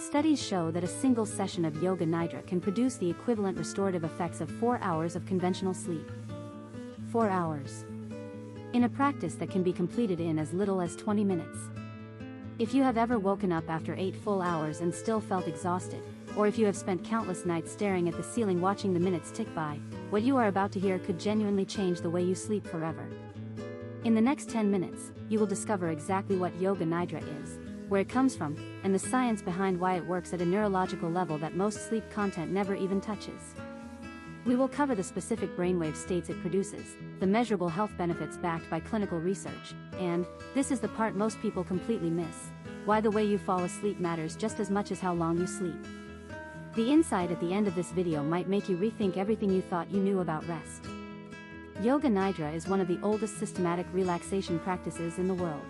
Studies show that a single session of Yoga Nidra can produce the equivalent restorative effects of 4 hours of conventional sleep. 4 hours. In a practice that can be completed in as little as 20 minutes. If you have ever woken up after 8 full hours and still felt exhausted, or if you have spent countless nights staring at the ceiling watching the minutes tick by, what you are about to hear could genuinely change the way you sleep forever. In the next 10 minutes, you will discover exactly what Yoga Nidra is, where it comes from, and the science behind why it works at a neurological level that most sleep content never even touches. We will cover the specific brainwave states it produces, the measurable health benefits backed by clinical research, and, this is the part most people completely miss, why the way you fall asleep matters just as much as how long you sleep. The insight at the end of this video might make you rethink everything you thought you knew about rest. Yoga Nidra is one of the oldest systematic relaxation practices in the world.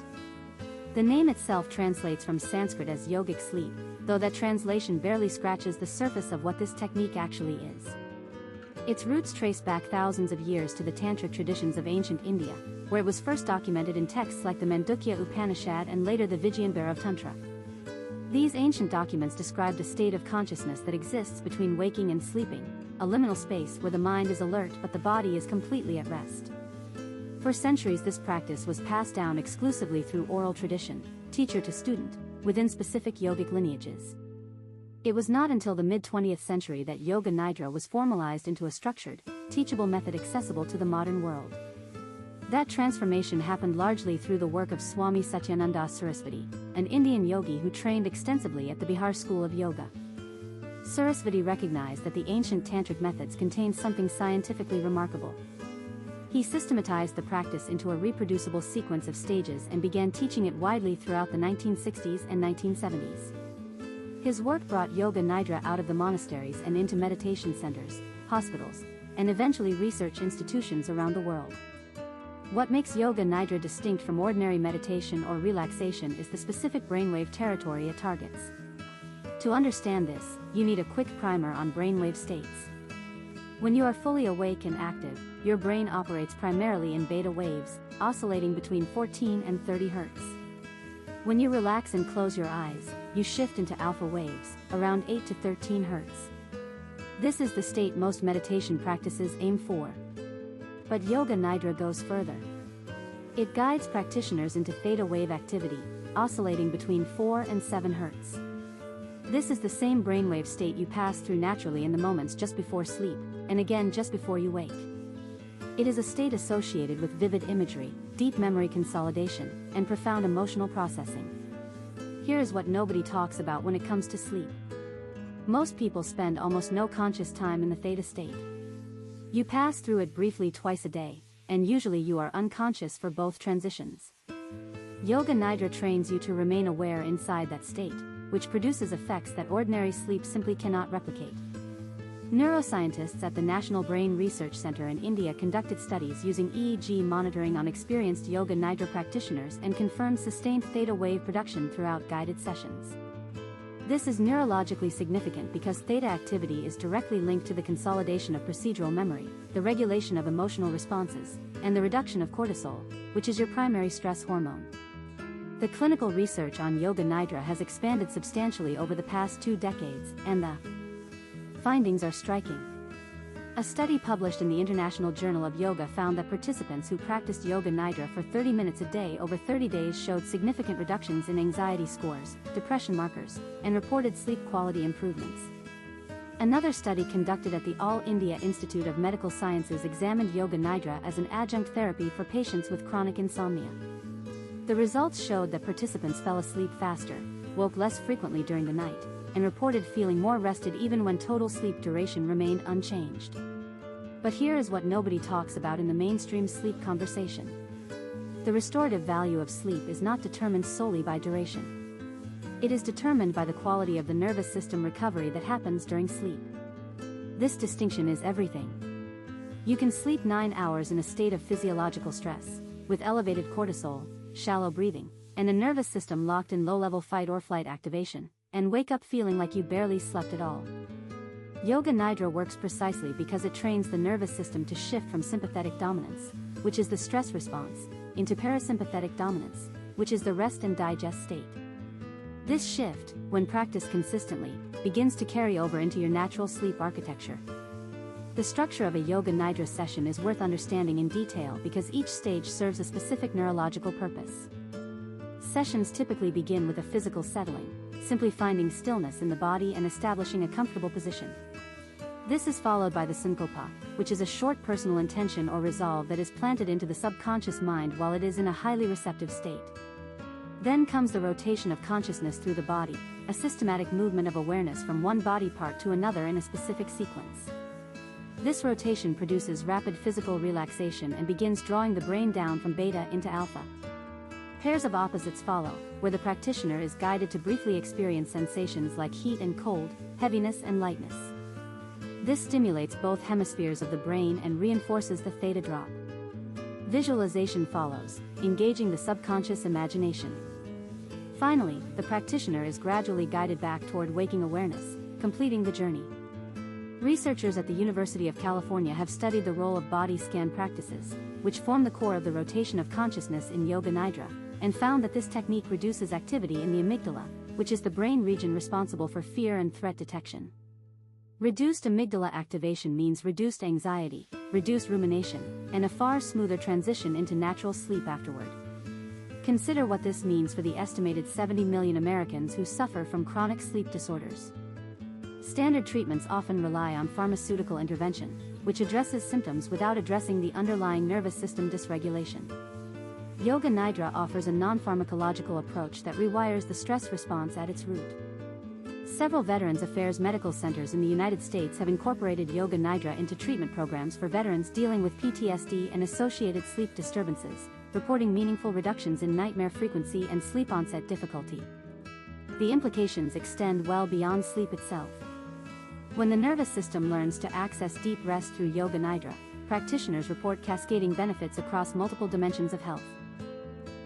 The name itself translates from Sanskrit as yogic sleep, though that translation barely scratches the surface of what this technique actually is. Its roots trace back thousands of years to the tantric traditions of ancient India, where it was first documented in texts like the Mandukya Upanishad and later the Vijayambara Tantra. These ancient documents described a state of consciousness that exists between waking and sleeping, a liminal space where the mind is alert but the body is completely at rest. For centuries this practice was passed down exclusively through oral tradition, teacher to student, within specific yogic lineages. It was not until the mid-20th century that Yoga Nidra was formalized into a structured, teachable method accessible to the modern world. That transformation happened largely through the work of Swami Satyananda Saraswati, an Indian yogi who trained extensively at the Bihar School of Yoga. Saraswati recognized that the ancient tantric methods contained something scientifically remarkable. He systematized the practice into a reproducible sequence of stages and began teaching it widely throughout the 1960s and 1970s. His work brought Yoga Nidra out of the monasteries and into meditation centers, hospitals, and eventually research institutions around the world. What makes Yoga Nidra distinct from ordinary meditation or relaxation is the specific brainwave territory it targets. To understand this, you need a quick primer on brainwave states. When you are fully awake and active, your brain operates primarily in beta waves, oscillating between 14 and 30 Hz. When you relax and close your eyes, you shift into alpha waves, around 8 to 13 Hz. This is the state most meditation practices aim for. But Yoga Nidra goes further. It guides practitioners into theta wave activity, oscillating between 4 and 7 Hz. This is the same brainwave state you pass through naturally in the moments just before sleep, and again just before you wake. It is a state associated with vivid imagery, deep memory consolidation, and profound emotional processing. Here is what nobody talks about when it comes to sleep. Most people spend almost no conscious time in the theta state. You pass through it briefly twice a day, and usually you are unconscious for both transitions. Yoga Nidra trains you to remain aware inside that state, which produces effects that ordinary sleep simply cannot replicate. Neuroscientists at the National Brain Research Center in India conducted studies using EEG monitoring on experienced Yoga Nidra practitioners and confirmed sustained theta wave production throughout guided sessions. This is neurologically significant because theta activity is directly linked to the consolidation of procedural memory, the regulation of emotional responses, and the reduction of cortisol, which is your primary stress hormone. The clinical research on Yoga Nidra has expanded substantially over the past 2 decades, and the findings are striking. A study published in the International Journal of Yoga found that participants who practiced Yoga Nidra for 30 minutes a day over 30 days showed significant reductions in anxiety scores, depression markers, and reported sleep quality improvements. Another study conducted at the All India Institute of Medical Sciences examined Yoga Nidra as an adjunct therapy for patients with chronic insomnia. The results showed that participants fell asleep faster, woke less frequently during the night, and reported feeling more rested even when total sleep duration remained unchanged. But here is what nobody talks about in the mainstream sleep conversation. The restorative value of sleep is not determined solely by duration. It is determined by the quality of the nervous system recovery that happens during sleep. This distinction is everything. You can sleep 9 hours in a state of physiological stress, with elevated cortisol, shallow breathing, and a nervous system locked in low-level fight or flight activation, and wake up feeling like you barely slept at all. Yoga Nidra works precisely because it trains the nervous system to shift from sympathetic dominance, which is the stress response, into parasympathetic dominance, which is the rest and digest state. This shift, when practiced consistently, begins to carry over into your natural sleep architecture. The structure of a Yoga Nidra session is worth understanding in detail because each stage serves a specific neurological purpose. Sessions typically begin with a physical settling, simply finding stillness in the body and establishing a comfortable position. This is followed by the sankalpa, which is a short personal intention or resolve that is planted into the subconscious mind while it is in a highly receptive state. Then comes the rotation of consciousness through the body, a systematic movement of awareness from one body part to another in a specific sequence. This rotation produces rapid physical relaxation and begins drawing the brain down from beta into alpha. Pairs of opposites follow, where the practitioner is guided to briefly experience sensations like heat and cold, heaviness and lightness. This stimulates both hemispheres of the brain and reinforces the theta drop. Visualization follows, engaging the subconscious imagination. Finally, the practitioner is gradually guided back toward waking awareness, completing the journey. Researchers at the University of California have studied the role of body scan practices, which form the core of the rotation of consciousness in Yoga Nidra, and found that this technique reduces activity in the amygdala, which is the brain region responsible for fear and threat detection. Reduced amygdala activation means reduced anxiety, reduced rumination, and a far smoother transition into natural sleep afterward. Consider what this means for the estimated 70 million Americans who suffer from chronic sleep disorders. Standard treatments often rely on pharmaceutical intervention, which addresses symptoms without addressing the underlying nervous system dysregulation. Yoga Nidra offers a non-pharmacological approach that rewires the stress response at its root. Several Veterans Affairs medical centers in the United States have incorporated Yoga Nidra into treatment programs for veterans dealing with PTSD and associated sleep disturbances, reporting meaningful reductions in nightmare frequency and sleep onset difficulty. The implications extend well beyond sleep itself. When the nervous system learns to access deep rest through Yoga Nidra, practitioners report cascading benefits across multiple dimensions of health.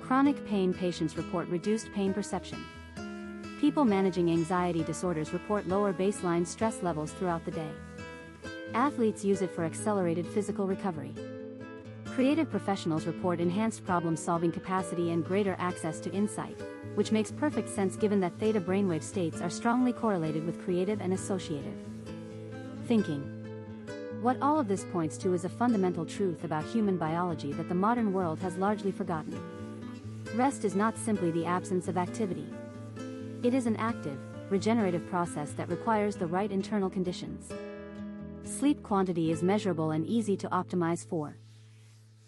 Chronic pain patients report reduced pain perception. People managing anxiety disorders report lower baseline stress levels throughout the day. Athletes use it for accelerated physical recovery. Creative professionals report enhanced problem-solving capacity and greater access to insight, which makes perfect sense given that theta brainwave states are strongly correlated with creative and associative thinking. What all of this points to is a fundamental truth about human biology that the modern world has largely forgotten. Rest is not simply the absence of activity. It is an active, regenerative process that requires the right internal conditions. Sleep quantity is measurable and easy to optimize for.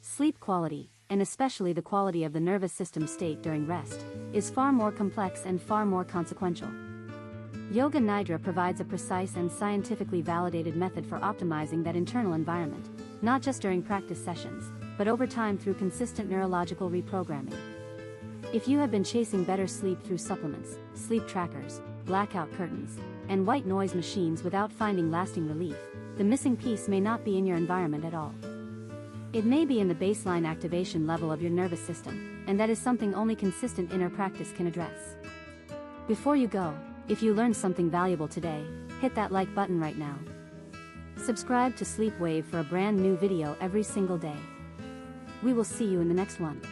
Sleep quality, and especially the quality of the nervous system state during rest, is far more complex and far more consequential. Yoga Nidra provides a precise and scientifically validated method for optimizing that internal environment, not just during practice sessions, but over time through consistent neurological reprogramming. If you have been chasing better sleep through supplements, sleep trackers, blackout curtains, and white noise machines without finding lasting relief, the missing piece may not be in your environment at all. It may be in the baseline activation level of your nervous system, and that is something only consistent inner practice can address. Before you go, if you learned something valuable today, hit that like button right now. Subscribe to Sleep Wave for a brand new video every single day. We will see you in the next one.